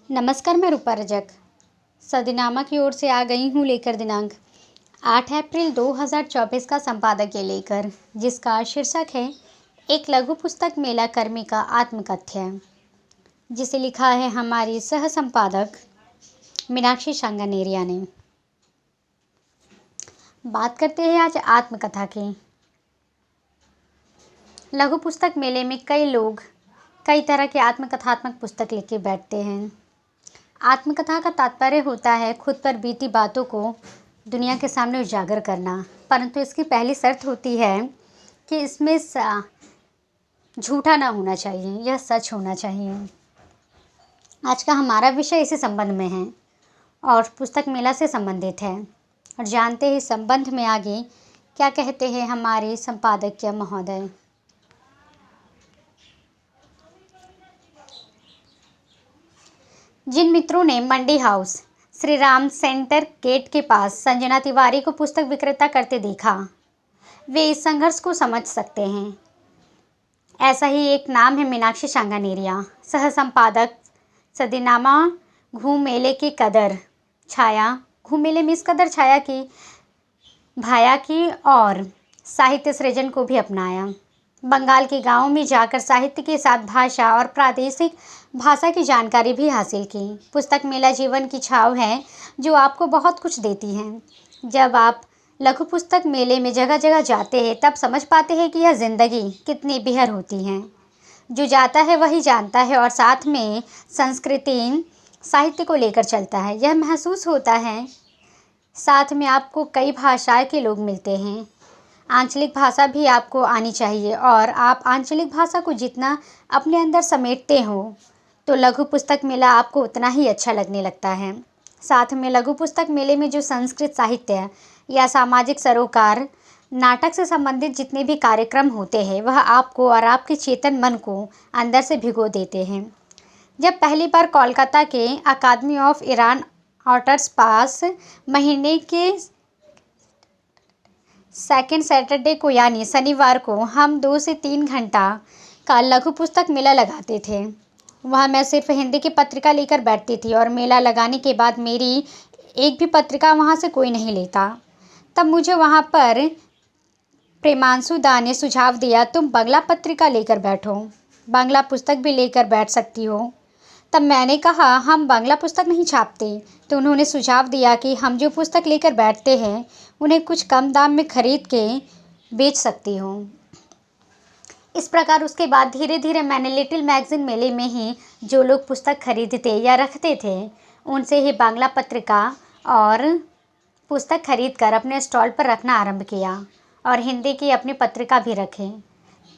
नमस्कार, मैं रूपा रजक सदनामा की ओर से आ गई हूँ लेकर दिनांक 8 अप्रैल 2024 का संपादकीय लेकर, जिसका शीर्षक है एक लघु पुस्तक मेला कर्मी का आत्मकथ्य, जिसे लिखा है हमारी सह संपादक मीनाक्षी शांगानेरिया ने। बात करते हैं आज आत्मकथा की। लघु पुस्तक मेले में कई लोग कई तरह के आत्मकथात्मक पुस्तक लेके बैठते हैं। आत्मकथा का तात्पर्य होता है खुद पर बीती बातों को दुनिया के सामने उजागर करना, परंतु इसकी पहली शर्त होती है कि इसमें झूठा ना होना चाहिए, यह सच होना चाहिए। आज का हमारा विषय इसी संबंध में है और पुस्तक मेला से संबंधित है, और जानते हैं इस संबंध में आगे क्या कहते हैं हमारे संपादकीय महोदय। जिन मित्रों ने मंडी हाउस श्री राम सेंटर गेट के पास संजना तिवारी को पुस्तक विक्रेता करते देखा, वे इस संघर्ष को समझ सकते हैं। ऐसा ही एक नाम है मीनाक्षी शांगानेरिया, सह संपादक सदनामा। घूम मेले की कदर छाया, घूम मेले में इस कदर छाया की भाया की और साहित्य सृजन को भी अपनाया। बंगाल के गांवों में जाकर साहित्य के साथ भाषा और प्रादेशिक भाषा की जानकारी भी हासिल की। पुस्तक मेला जीवन की छाव है जो आपको बहुत कुछ देती है। जब आप लघु पुस्तक मेले में जगह जगह जाते हैं तब समझ पाते हैं कि यह ज़िंदगी कितनी बेहद होती है। जो जाता है वही जानता है और साथ में संस्कृति साहित्य को लेकर चलता है। यह महसूस होता है साथ में आपको कई भाषाएं के लोग मिलते हैं। आंचलिक भाषा भी आपको आनी चाहिए, और आप आंचलिक भाषा को जितना अपने अंदर समेटते हो तो लघु पुस्तक मेला आपको उतना ही अच्छा लगने लगता है। साथ में लघु पुस्तक मेले में जो संस्कृत साहित्य या सामाजिक सरोकार नाटक से संबंधित जितने भी कार्यक्रम होते हैं वह आपको और आपके चेतन मन को अंदर से भिगो देते हैं। जब पहली बार कोलकाता के अकादमी ऑफ ईरान ऑटर्स पास महीने के सेकेंड सैटरडे को यानी शनिवार को हम 2 से 3 घंटा का लघु पुस्तक मेला लगाते थे। वहाँ मैं सिर्फ हिंदी की पत्रिका लेकर बैठती थी और मेला लगाने के बाद मेरी एक भी पत्रिका वहाँ से कोई नहीं लेता। तब मुझे वहाँ पर प्रेमांशु दा ने सुझाव दिया, तुम बांग्ला पत्रिका लेकर बैठो, बांग्ला पुस्तक भी लेकर बैठ सकती हो। तब मैंने कहा हम बांग्ला पुस्तक नहीं छापते, तो उन्होंने सुझाव दिया कि हम जो पुस्तक लेकर बैठते हैं उन्हें कुछ कम दाम में खरीद के बेच सकती हो। इस प्रकार उसके बाद धीरे धीरे मैंने लिटिल मैगजीन मेले में ही जो लोग पुस्तक खरीदते या रखते थे उनसे ही बांग्ला पत्रिका और पुस्तक खरीद कर अपने स्टॉल पर रखना आरंभ किया, और हिंदी की अपनी पत्रिका भी रखे।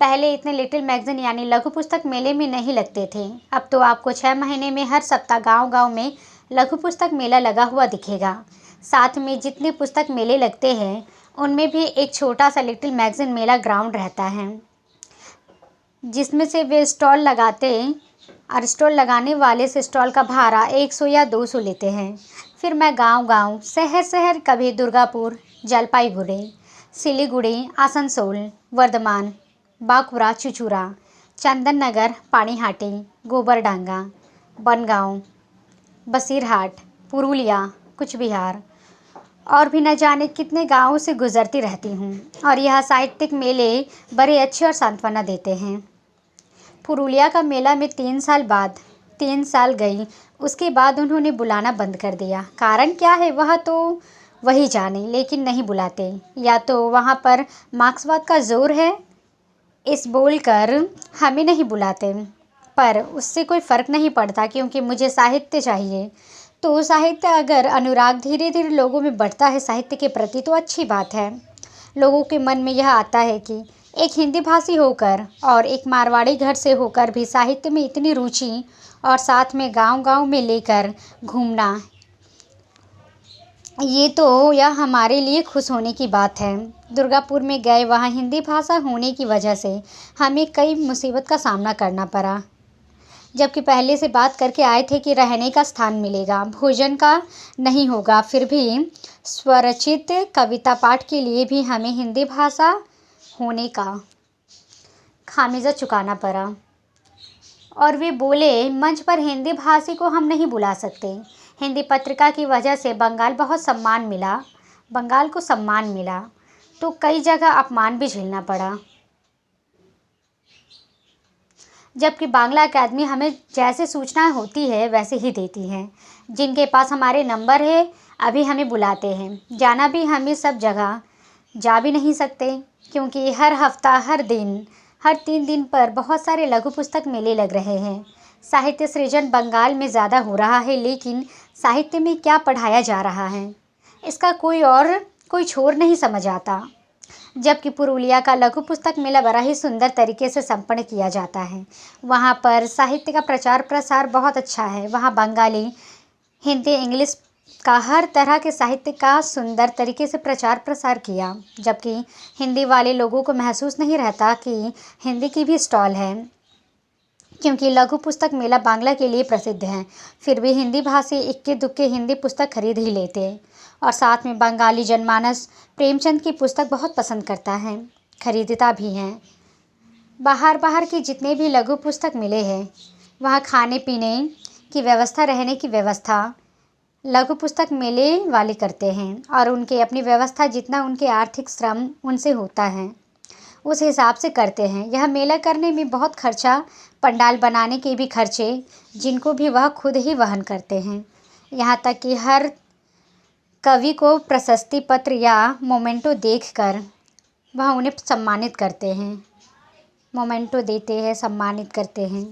पहले इतने लिटिल मैगजीन यानी लघु पुस्तक मेले में नहीं लगते थे। अब तो आपको 6 महीने में हर सप्ताह गांव-गांव में लघु पुस्तक मेला लगा हुआ दिखेगा। साथ में जितने पुस्तक मेले लगते हैं उनमें भी एक छोटा सा लिटिल मैगजीन मेला ग्राउंड रहता है, जिसमें से वे स्टॉल लगाते और स्टॉल लगाने वाले से स्टॉल का भाड़ा 100 या 200 लेते हैं। फिर मैं गांव-गांव, शहर-शहर, कभी दुर्गापुर, जलपाईगुड़ी, सिलीगुड़ी, आसनसोल, वर्धमान, बांकुरा, चुचुरा, चंदन नगर, पानीहाटी, गोबरडांगा, बनगांव, बसीरहाट, पुरुलिया, कुचबिहार और भी न जाने कितने गांवों से गुजरती रहती हूँ, और यह साहित्यिक मेले बड़े अच्छे और सांत्वना देते हैं। पुरुलिया का मेला में 3 साल बाद 3 साल गई, उसके बाद उन्होंने बुलाना बंद कर दिया। कारण क्या है वह तो वही जाने, लेकिन नहीं बुलाते। या तो वहाँ पर मार्क्सवाद का जोर है, इस बोलकर हमें नहीं बुलाते, पर उससे कोई फ़र्क नहीं पड़ता क्योंकि मुझे साहित्य चाहिए। तो साहित्य अगर अनुराग धीरे धीरे लोगों में बढ़ता है साहित्य के प्रति तो अच्छी बात है। लोगों के मन में यह आता है कि एक हिंदी भाषी होकर और एक मारवाड़ी घर से होकर भी साहित्य में इतनी रुचि, और साथ में गांव-गांव में लेकर घूमना, ये तो यह हमारे लिए खुश होने की बात है। दुर्गापुर में गए, वहाँ हिंदी भाषा होने की वजह से हमें कई मुसीबत का सामना करना पड़ा, जबकि पहले से बात करके आए थे कि रहने का स्थान मिलेगा, भोजन का नहीं होगा। फिर भी स्वरचित कविता पाठ के लिए भी हमें हिंदी भाषा होने का खामियाजा चुकाना पड़ा। और वे बोले, मंच पर हिंदी भाषी को हम नहीं बुला सकते। हिंदी पत्रिका की वजह से बंगाल को सम्मान मिला, तो कई जगह अपमान भी झेलना पड़ा। जबकि बांग्ला अकादमी हमें जैसे सूचनाएं होती है वैसे ही देती है। जिनके पास हमारे नंबर है अभी हमें बुलाते हैं। जाना भी हमें सब जगह जा भी नहीं सकते, क्योंकि हर हफ्ता हर 3 दिन पर बहुत सारे लघु पुस्तक मेले लग रहे हैं। साहित्य सृजन बंगाल में ज़्यादा हो रहा है, लेकिन साहित्य में क्या पढ़ाया जा रहा है इसका कोई छोर नहीं समझ आता। जबकि पुरुलिया का लघु पुस्तक मेला बड़ा ही सुंदर तरीके से संपन्न किया जाता है। वहाँ पर साहित्य का प्रचार प्रसार बहुत अच्छा है। वहाँ बंगाली, हिंदी, इंग्लिश का हर तरह के साहित्य का सुंदर तरीके से प्रचार प्रसार किया। जबकि हिंदी वाले लोगों को महसूस नहीं रहता कि हिंदी की भी स्टॉल है, क्योंकि लघु पुस्तक मेला बांग्ला के लिए प्रसिद्ध है। फिर भी हिंदी भाषी इक्के दुक्के हिंदी पुस्तक खरीद ही लेते, और साथ में बंगाली जनमानस प्रेमचंद की पुस्तक बहुत पसंद करता है, खरीदता भी है। बाहर के जितने भी लघु पुस्तक मिले हैं, वहाँ खाने पीने की व्यवस्था, रहने की व्यवस्था लघु पुस्तक मेले वाले करते हैं, और उनके अपनी व्यवस्था जितना उनके आर्थिक श्रम उनसे होता है उस हिसाब से करते हैं। यह मेला करने में बहुत खर्चा, पंडाल बनाने के भी खर्चे, जिनको भी वह खुद ही वहन करते हैं। यहाँ तक कि हर कवि को प्रशस्ति पत्र या मोमेंटो देखकर वह उन्हें सम्मानित करते हैं, मोमेंटो देते हैं, सम्मानित करते हैं।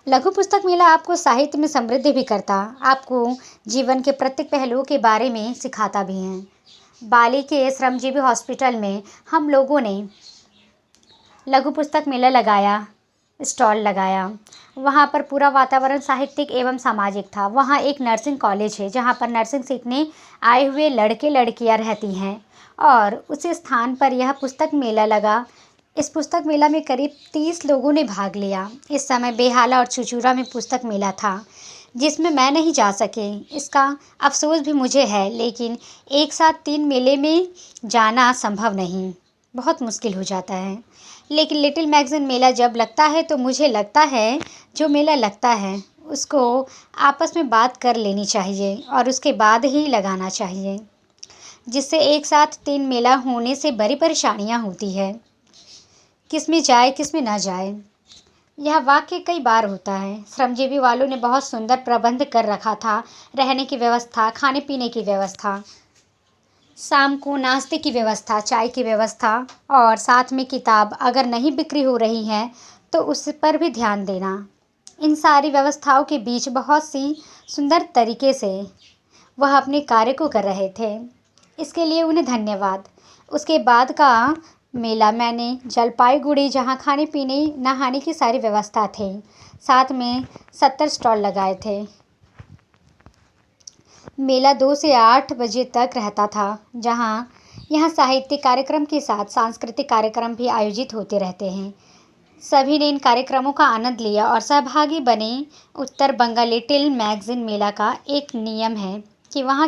लघु पुस्तक मेला आपको साहित्य में समृद्धि भी करता, आपको जीवन के प्रत्येक पहलुओं के बारे में सिखाता भी है। बाली के श्रमजीवी हॉस्पिटल में हम लोगों ने लघु पुस्तक मेला लगाया, स्टॉल लगाया। वहाँ पर पूरा वातावरण साहित्यिक एवं सामाजिक था। वहाँ एक नर्सिंग कॉलेज है, जहाँ पर नर्सिंग सीखने आए हुए लड़के लड़कियाँ रहती हैं, और उसी स्थान पर यह पुस्तक मेला लगा। इस पुस्तक मेला में करीब 30 लोगों ने भाग लिया। इस समय बेहाला और चुचूरा में पुस्तक मेला था, जिसमें मैं नहीं जा सके। इसका अफसोस भी मुझे है, लेकिन एक साथ 3 मेले में जाना संभव नहीं, बहुत मुश्किल हो जाता है। लेकिन लिटिल मैगज़ीन मेला जब लगता है तो मुझे लगता है जो मेला लगता है उसको आपस में बात कर लेनी चाहिए और उसके बाद ही लगाना चाहिए, जिससे एक साथ 3 मेला होने से बड़ी परेशानियां होती है, किस में जाए किस में ना जाए। यह वाक्य कई बार होता है। श्रमजीवी वालों ने बहुत सुंदर प्रबंध कर रखा था, रहने की व्यवस्था, खाने पीने की व्यवस्था, शाम को नाश्ते की व्यवस्था, चाय की व्यवस्था, और साथ में किताब अगर नहीं बिक्री हो रही है तो उस पर भी ध्यान देना। इन सारी व्यवस्थाओं के बीच बहुत सी सुंदर तरीके से वह अपने कार्य को कर रहे थे, इसके लिए उन्हें धन्यवाद। उसके बाद का मेला मैंने जलपाईगुड़ी, जहाँ खाने पीने नहाने की सारी व्यवस्था थे, साथ में 70 स्टॉल लगाए थे। मेला 2 से 8 बजे तक रहता था, जहाँ यहाँ साहित्यिक कार्यक्रम के साथ सांस्कृतिक कार्यक्रम भी आयोजित होते रहते हैं। सभी ने इन कार्यक्रमों का आनंद लिया और सहभागी बने। उत्तर बंगाल लिटिल मैगज़ीन मेला का एक नियम है कि वहाँ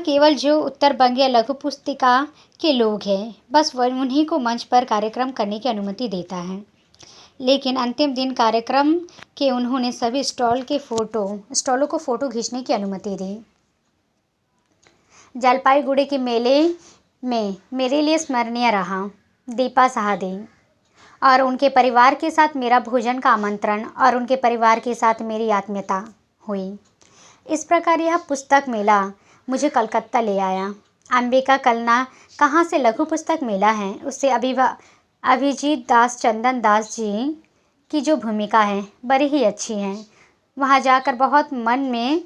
केवल जो उत्तर बंगीय लघु पुस्तिका के लोग हैं, बस वह उन्हीं को मंच पर कार्यक्रम करने की अनुमति देता है। लेकिन अंतिम दिन कार्यक्रम के उन्होंने सभी स्टॉलों को फ़ोटो खींचने की अनुमति दी। जलपाईगुड़ी के मेले में मेरे लिए स्मरणीय रहा दीपा साहदी और उनके परिवार के साथ मेरा भोजन का आमंत्रण, और उनके परिवार के साथ मेरी आत्मीयता हुई। इस प्रकार यह पुस्तक मेला मुझे कलकत्ता ले आया। अंबिका कलना कहाँ से लघु पुस्तक मेला है, उससे अभिजीत दास चंदन दास जी की जो भूमिका है बड़ी ही अच्छी है। वहाँ जाकर बहुत मन में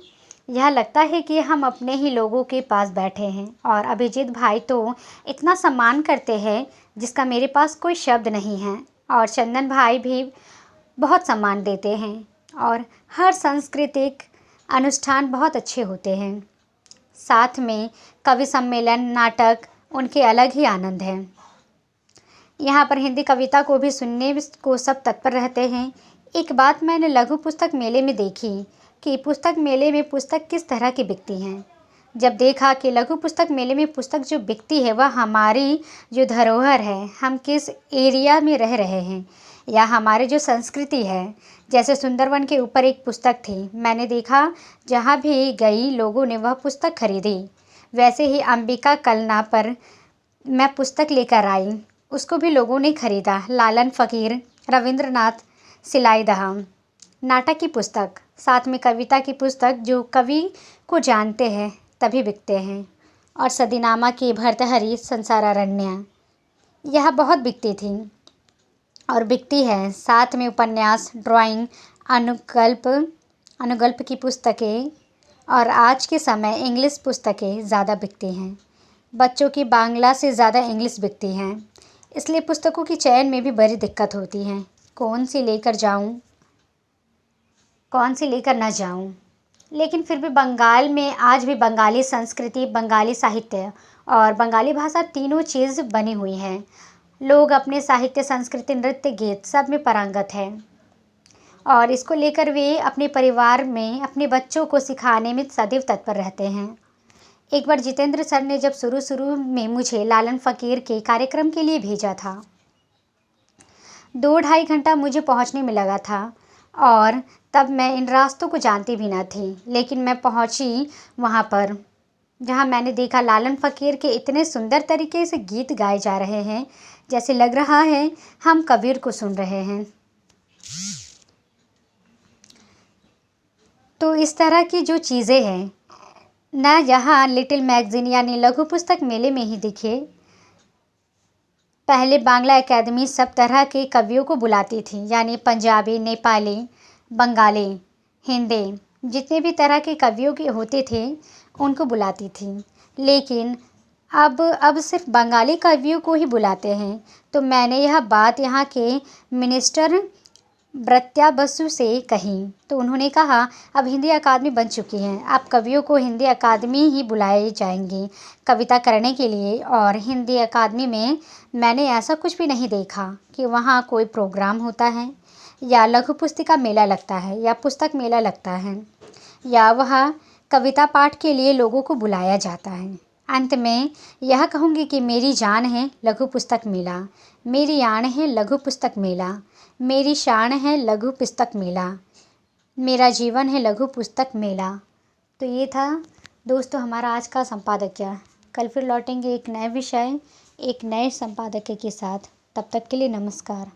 यह लगता है कि हम अपने ही लोगों के पास बैठे हैं, और अभिजीत भाई तो इतना सम्मान करते हैं जिसका मेरे पास कोई शब्द नहीं है, और चंदन भाई भी बहुत सम्मान देते हैं, और हर सांस्कृतिक अनुष्ठान बहुत अच्छे होते हैं। साथ में कवि सम्मेलन, नाटक, उनके अलग ही आनंद है। यहाँ पर हिंदी कविता को भी सुनने को सब तत्पर रहते हैं। एक बात मैंने लघु पुस्तक मेले में देखी कि पुस्तक मेले में पुस्तक किस तरह की बिकती हैं। जब देखा कि लघु पुस्तक मेले में पुस्तक जो बिकती है वह हमारी जो धरोहर है, हम किस एरिया में रह रहे हैं, या हमारी जो संस्कृति है। जैसे सुंदरवन के ऊपर एक पुस्तक थी, मैंने देखा जहाँ भी गई लोगों ने वह पुस्तक खरीदी। वैसे ही अंबिका कलना पर मैं पुस्तक लेकर आई, उसको भी लोगों ने खरीदा। लालन फ़कीर, रविंद्रनाथ, सिलाईदह, नाटक की पुस्तक, साथ में कविता की पुस्तक जो कवि को जानते हैं तभी बिकते हैं, और सदीनामा की भर्तृहरि संसारारण्य यह बहुत बिकती थी और बिकती है। साथ में उपन्यास, ड्राइंग, अनुगल्प की पुस्तकें, और आज के समय इंग्लिश पुस्तकें ज़्यादा बिकती हैं। बच्चों की बांग्ला से ज़्यादा इंग्लिश बिकती हैं, इसलिए पुस्तकों की चयन में भी बड़ी दिक्कत होती है। कौन सी लेकर जाऊं, कौन सी लेकर ना जाऊं। लेकिन फिर भी बंगाल में आज भी बंगाली संस्कृति, बंगाली साहित्य और बंगाली भाषा तीनों चीज़ बनी हुई हैं। लोग अपने साहित्य, संस्कृति, नृत्य, गीत सब में पारंगत हैं, और इसको लेकर वे अपने परिवार में अपने बच्चों को सिखाने में सदैव तत्पर रहते हैं। एक बार जितेंद्र सर ने जब शुरू में मुझे लालन फ़कीर के कार्यक्रम के लिए भेजा था, 2-2.5 घंटा मुझे पहुंचने में लगा था, और तब मैं इन रास्तों को जानती भी ना थी। लेकिन मैं पहुंची वहां पर, जहां मैंने देखा लालन फ़कीर के इतने सुंदर तरीके से गीत गाए जा रहे हैं, जैसे लग रहा है हम कबीर को सुन रहे हैं। तो इस तरह की जो चीज़ें हैं ना, यहाँ लिटिल मैगज़ीन यानी लघु पुस्तक मेले में ही दिखे। पहले बांग्ला एकेडमी सब तरह के कवियों को बुलाती थी, यानी पंजाबी, नेपाली, बंगाली, हिंदी, जितने भी तरह के कवियों के होते थे उनको बुलाती थी। लेकिन अब सिर्फ बंगाली कवियों को ही बुलाते हैं। तो मैंने यह बात यहाँ के मिनिस्टर ब्रत्या बसु से कही, तो उन्होंने कहा अब हिंदी अकादमी बन चुकी है, अब कवियों को हिंदी अकादमी ही बुलाए जाएंगे कविता करने के लिए। और हिंदी अकादमी में मैंने ऐसा कुछ भी नहीं देखा कि वहाँ कोई प्रोग्राम होता है, या लघु पुस्तिका मेला लगता है, या पुस्तक मेला लगता है, या वह कविता पाठ के लिए लोगों को बुलाया जाता है। अंत में यह कहूँगी कि मेरी जान है लघु पुस्तक मेला, मेरी आन है लघु पुस्तक मेला, मेरी शान है लघु पुस्तक मेला, मेरा जीवन है लघु पुस्तक मेला। तो ये था दोस्तों हमारा आज का संपादकीय। कल फिर लौटेंगे एक नए विषय, एक नए संपादकीय के साथ। तब तक के लिए नमस्कार।